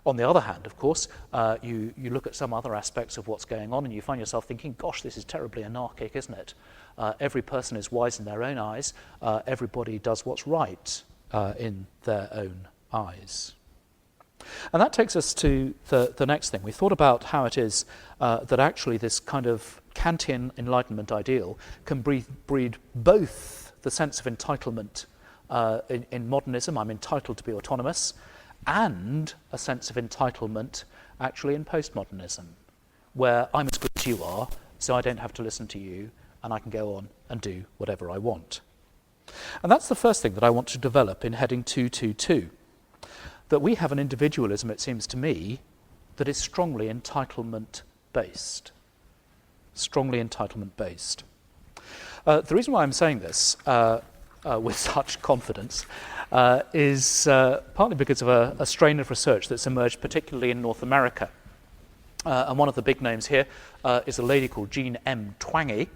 On the other hand, of course, you look at some other aspects of what's going on and you find yourself thinking, gosh, this is terribly anarchic, isn't it? Every person is wise in their own eyes. Everybody does what's right in their own eyes. And that takes us to the next thing. We thought about how it is that actually this kind of Kantian Enlightenment ideal can breed both the sense of entitlement in modernism, I'm entitled to be autonomous, and a sense of entitlement actually in postmodernism, where I'm as good as you are, so I don't have to listen to you, and I can go on and do whatever I want. And that's the first thing that I want to develop in heading 222, that we have an individualism, it seems to me, that is strongly entitlement-based. Strongly entitlement-based. The reason why I'm saying this with such confidence is partly because of a strain of research that's emerged particularly in North America. And one of the big names here is a lady called Jean M. Twenge,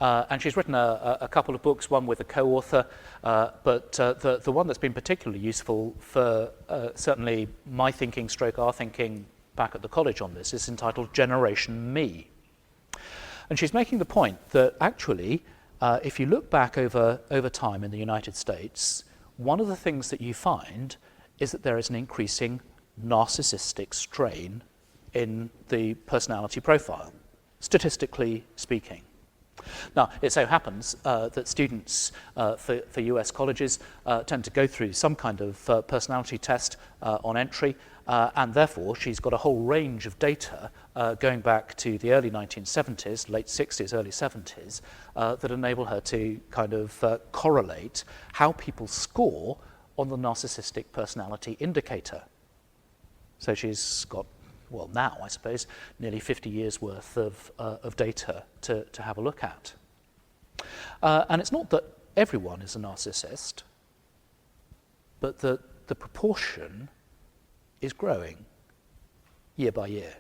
and she's written a couple of books, one with a co-author, but the one that's been particularly useful for certainly my thinking, our thinking back at the college on this, is entitled Generation Me. And she's making the point that actually, if you look back over time in the United States, one of the things that you find is that there is an increasing narcissistic strain in the personality profile, statistically speaking. Now, it so happens that students for US colleges tend to go through some kind of personality test on entry, and therefore she's got a whole range of data going back to the early 1970s, late 60s, early 70s, that enable her to kind of correlate how people score on the narcissistic personality indicator. So she's got, well, now, I suppose, nearly 50 years worth of data to have a look at. And it's not that everyone is a narcissist, but that the proportion is growing year by year.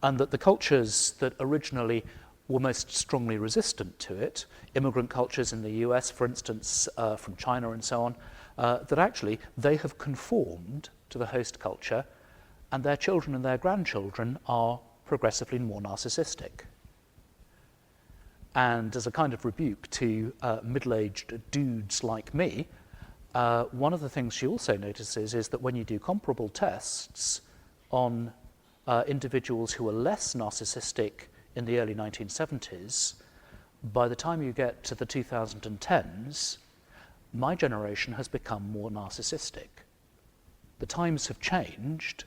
And that the cultures that originally were most strongly resistant to it, immigrant cultures in the US, for instance, from China and so on, that actually they have conformed to the host culture, and their children and their grandchildren are progressively more narcissistic. And as a kind of rebuke to middle-aged dudes like me, one of the things she also notices is that when you do comparable tests on individuals who are less narcissistic in the early 1970s, by the time you get to the 2010s, my generation has become more narcissistic. The times have changed,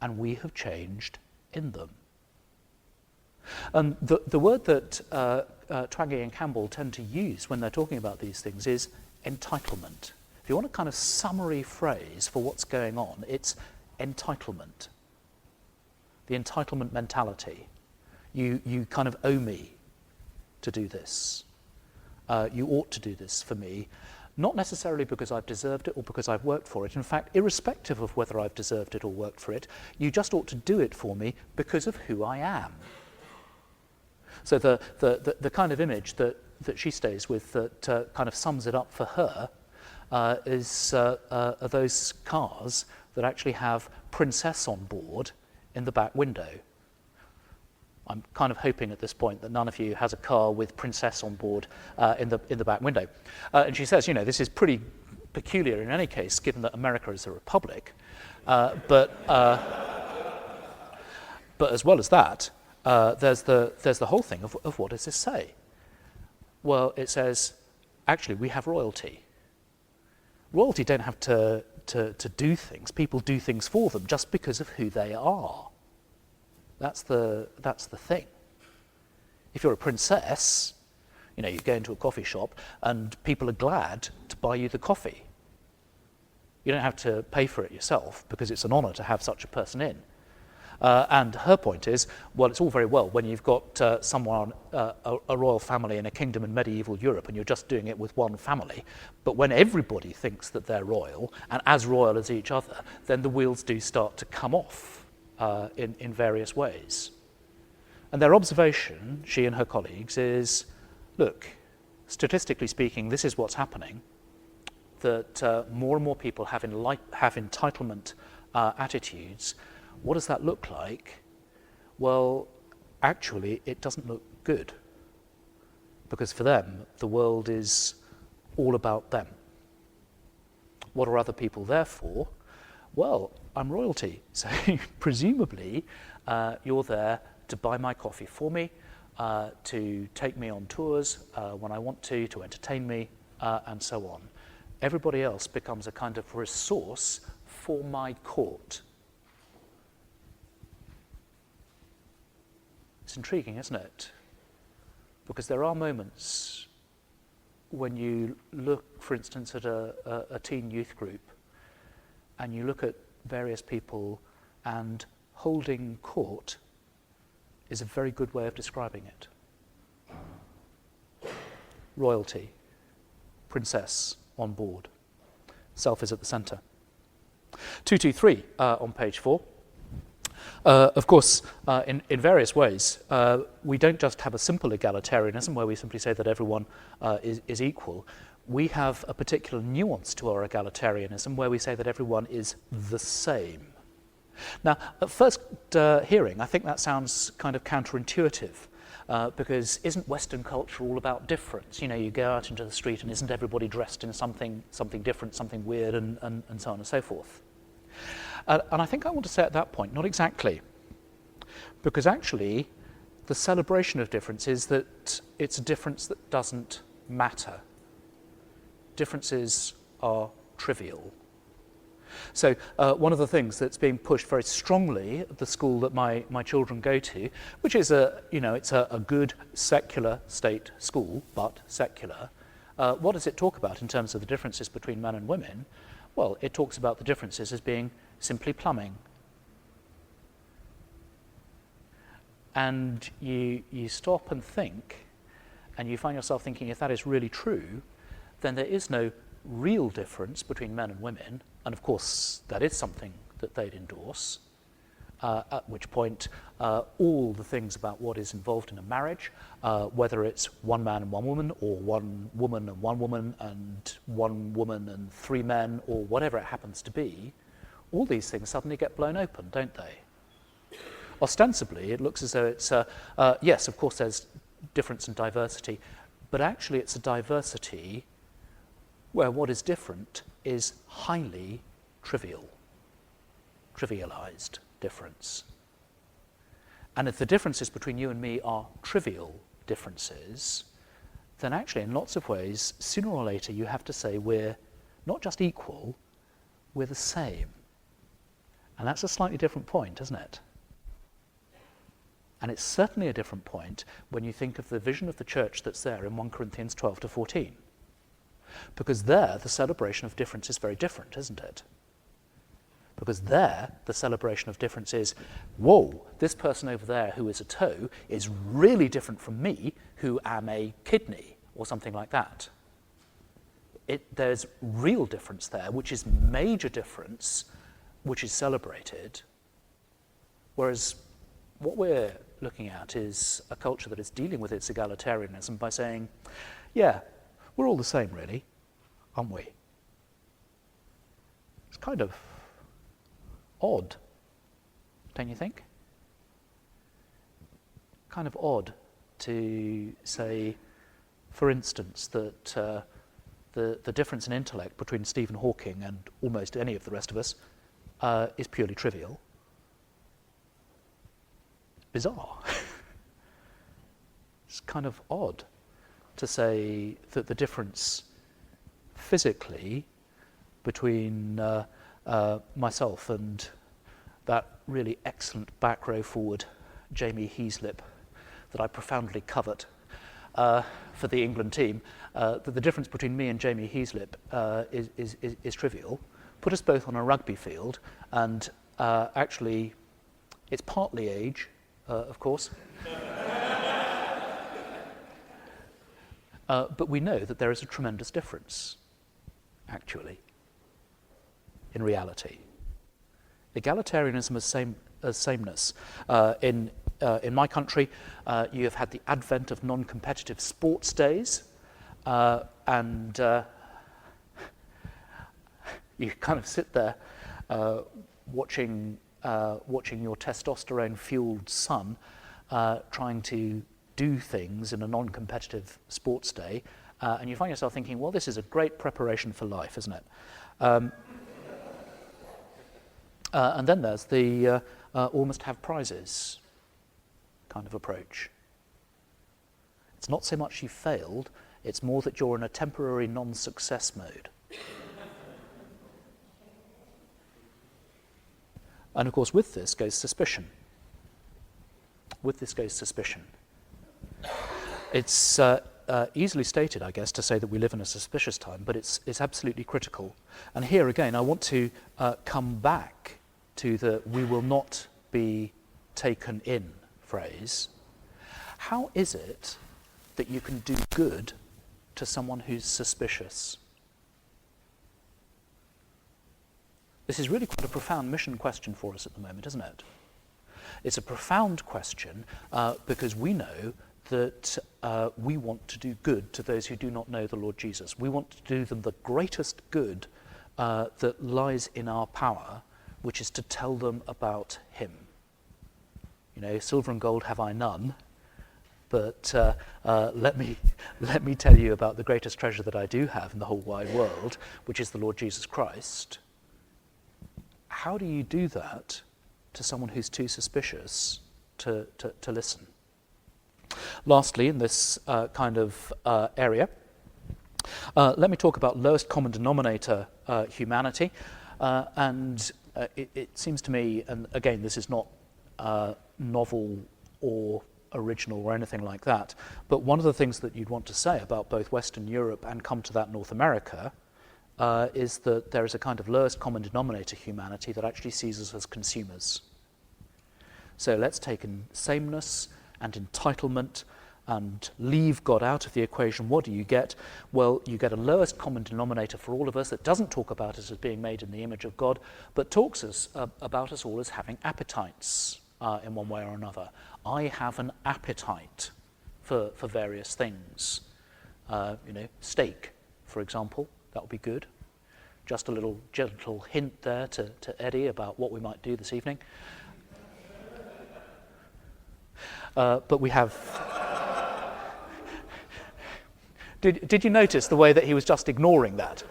and we have changed in them. And the word that Twenge and Campbell tend to use when they're talking about these things is entitlement. If you want a kind of summary phrase for what's going on, it's entitlement. The entitlement mentality. You kind of owe me to do this. You ought to do this for me. Not necessarily because I've deserved it or because I've worked for it. In fact, irrespective of whether I've deserved it or worked for it, you just ought to do it for me because of who I am. So the kind of image that she stays with that kind of sums it up for her is those cars that actually have Princess on board in the back window. I'm kind of hoping at this point that none of you has a car with Princess on board in the back window. And she says, you know, this is pretty peculiar in any case, given that America is a republic. But as well as that, there's the whole thing of what does this say? Well, it says, actually, we have royalty. Royalty don't have to do things. People do things for them just because of who they are. That's the thing. If you're a princess, you know, you go into a coffee shop and people are glad to buy you the coffee. You don't have to pay for it yourself because it's an honor to have such a person in. And her point is, well, it's all very well when you've got someone, a royal family in a kingdom in medieval Europe and you're just doing it with one family, but when everybody thinks that they're royal and as royal as each other, then the wheels do start to come off in various ways. And their observation, she and her colleagues, is, look, statistically speaking, this is what's happening, that more and more people have entitlement attitudes, what does that look like? Well, actually, it doesn't look good. Because for them, the world is all about them. What are other people there for? Well, I'm royalty, so presumably you're there to buy my coffee for me, to take me on tours when I want to entertain me, and so on. Everybody else becomes a kind of resource for my court. It's intriguing, isn't it? Because there are moments when you look, for instance, at a teen youth group, and you look at various people, and holding court is a very good way of describing it. Royalty, princess on board, self is at the centre. 223 on page 4. Of course, in various ways, we don't just have a simple egalitarianism where we simply say that everyone is equal. We have a particular nuance to our egalitarianism where we say that everyone is the same. Now, at first hearing, I think that sounds kind of counterintuitive, because isn't Western culture all about difference? You know, you go out into the street and isn't everybody dressed in something different, something weird, and so on and so forth. And I think I want to say at that point, not exactly, because actually the celebration of difference is that it's a difference that doesn't matter. Differences are trivial. So one of the things that's being pushed very strongly at the school that my children go to, which is it's a good secular state school, but secular, what does it talk about in terms of the differences between men and women? Well, it talks about the differences as being simply plumbing. And you stop and think, and you find yourself thinking, if that is really true, then there is no real difference between men and women, and of course that is something that they'd endorse, at which point all the things about what is involved in a marriage, whether it's one man and one woman, or one woman and one woman, and one woman and three men, or whatever it happens to be, all these things suddenly get blown open, don't they? Ostensibly, it looks as though it's, yes, of course there's difference and diversity, but actually it's a diversity where what is different is highly trivial, trivialized difference. And if the differences between you and me are trivial differences, then actually in lots of ways, sooner or later you have to say we're not just equal, we're the same. And that's a slightly different point, isn't it? And it's certainly a different point when you think of the vision of the church that's there in 1 Corinthians 12 to 14. Because there, the celebration of difference is very different, isn't it? Because there, the celebration of difference is, whoa, this person over there who is a toe is really different from me, who am a kidney, or something like that. There's real difference there, which is major difference, which is celebrated. Whereas what we're looking at is a culture that is dealing with its egalitarianism by saying, yeah, we're all the same, really, aren't we? It's kind of odd, don't you think? Kind of odd to say, for instance, that the difference in intellect between Stephen Hawking and almost any of the rest of us is purely trivial. It's bizarre. It's kind of odd to say that the difference physically between myself and that really excellent back row forward, Jamie Heaslip, that I profoundly covet for the England team, that the difference between me and Jamie Heaslip is trivial. Put us both on a rugby field, and actually, it's partly age, of course. But we know that there is a tremendous difference, actually, in reality. Egalitarianism as sameness. In my country, you have had the advent of non-competitive sports days, and you kind of sit there watching your testosterone-fueled son trying to do things in a non-competitive sports day, and you find yourself thinking, well, this is a great preparation for life, isn't it? And then there's the all must have prizes kind of approach. It's not so much you failed, it's more that you're in a temporary non-success mode. And of course, with this goes suspicion. It's easily stated, I guess, to say that we live in a suspicious time, but it's absolutely critical. And here again, I want to come back to the "we will not be taken in" phrase. How is it that you can do good to someone who's suspicious? This is really quite a profound mission question for us at the moment, isn't it? It's a profound question because we know that we want to do good to those who do not know the Lord Jesus. We want to do them the greatest good that lies in our power, which is to tell them about him. You know, silver and gold have I none, but let me tell you about the greatest treasure that I do have in the whole wide world, which is the Lord Jesus Christ. How do you do that to someone who's too suspicious to listen? Lastly, in this kind of area, let me talk about lowest common denominator humanity. And it seems to me, and again, this is not novel or original or anything like that, but one of the things that you'd want to say about both Western Europe and come to that North America is that there is a kind of lowest common denominator humanity that actually sees us as consumers. So let's take in sameness and entitlement and leave God out of the equation. What do you get? Well, you get a lowest common denominator for all of us that doesn't talk about us as being made in the image of God, but talks about us all as having appetites in one way or another. I have an appetite for various things. Steak, for example, that would be good. Just a little gentle hint there to Eddie about what we might do this evening. But we have... Did you notice the way that he was just ignoring that?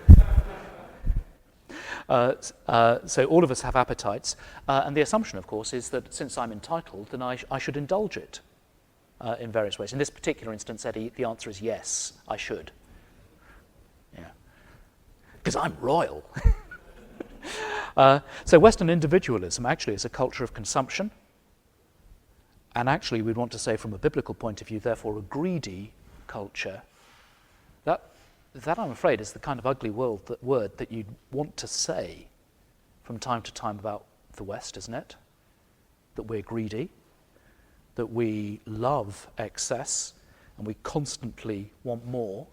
So all of us have appetites, and the assumption, of course, is that since I'm entitled, then I should indulge it in various ways. In this particular instance, Eddie, the answer is yes, I should. Yeah, because I'm royal. So Western individualism actually is a culture of consumption, and actually we'd want to say from a biblical point of view, therefore a greedy culture. That I'm afraid is the kind of ugly word that you'd want to say from time to time about the West, isn't it? That we're greedy, that we love excess, and we constantly want more.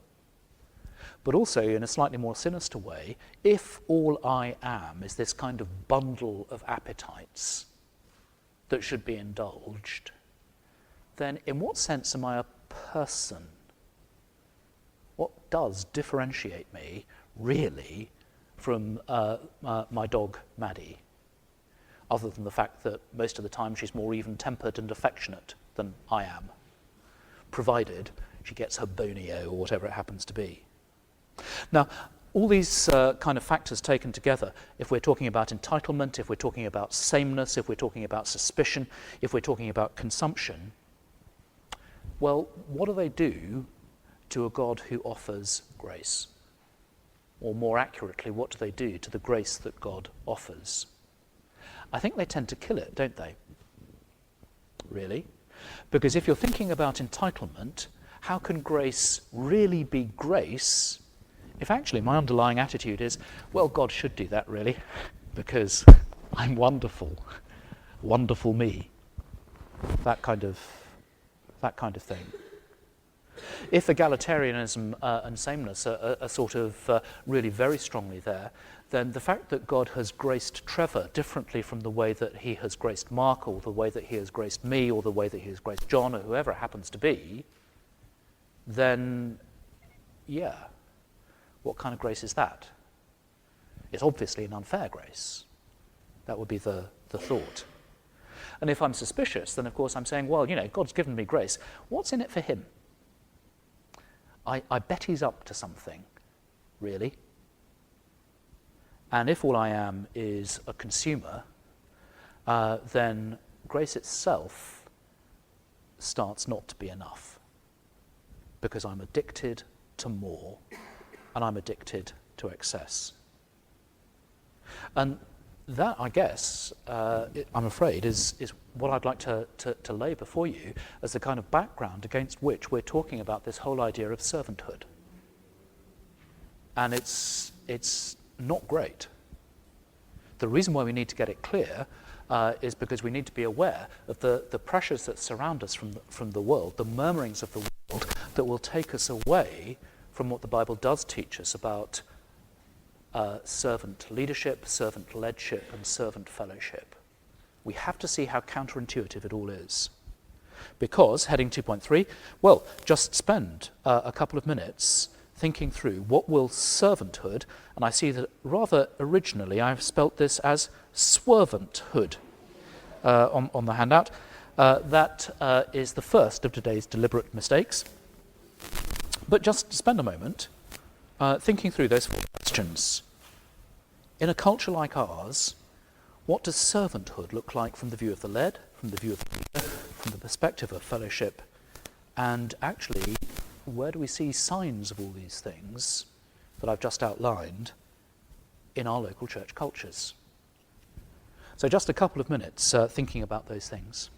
But also, in a slightly more sinister way, if all I am is this kind of bundle of appetites that should be indulged, then in what sense am I a person? What does differentiate me, really, from my dog, Maddie? Other than the fact that most of the time she's more even-tempered and affectionate than I am, provided she gets her bonio or whatever it happens to be. Now, all these kind of factors taken together, if we're talking about entitlement, if we're talking about sameness, if we're talking about suspicion, if we're talking about consumption, well, what do they do to a God who offers grace? Or more accurately, what do they do to the grace that God offers? I think they tend to kill it, don't they? Really? Because if you're thinking about entitlement, how can grace really be grace if actually my underlying attitude is, well, God should do that really, because I'm wonderful. Wonderful me. That kind of thing. If egalitarianism and sameness are sort of really very strongly there, then the fact that God has graced Trevor differently from the way that he has graced Mark, or the way that he has graced me, or the way that he has graced John, or whoever it happens to be, then, yeah, what kind of grace is that? It's obviously an unfair grace. That would be the thought. And if I'm suspicious, then of course I'm saying, well, God's given me grace. What's in it for him? I bet he's up to something, really. And if all I am is a consumer, then grace itself starts not to be enough, because I'm addicted to more, and I'm addicted to excess. And that, I guess, I'm afraid, is what I'd like to lay before you as the kind of background against which we're talking about this whole idea of servanthood. And it's not great. The reason why we need to get it clear is because we need to be aware of the pressures that surround us from the world, the murmurings of the world that will take us away from what the Bible does teach us about servant leadership, servant leadship, and servant fellowship. We have to see how counterintuitive it all is. Because, heading 2.3, well, just spend a couple of minutes thinking through what will servanthood, and I see that rather originally I've spelt this as swervanthood on the handout. That is the first of today's deliberate mistakes. But just spend a moment thinking through those four questions. In a culture like ours, what does servanthood look like from the view of the led, from the view of the leader, from the perspective of fellowship? And actually, where do we see signs of all these things that I've just outlined in our local church cultures? So just a couple of minutes thinking about those things.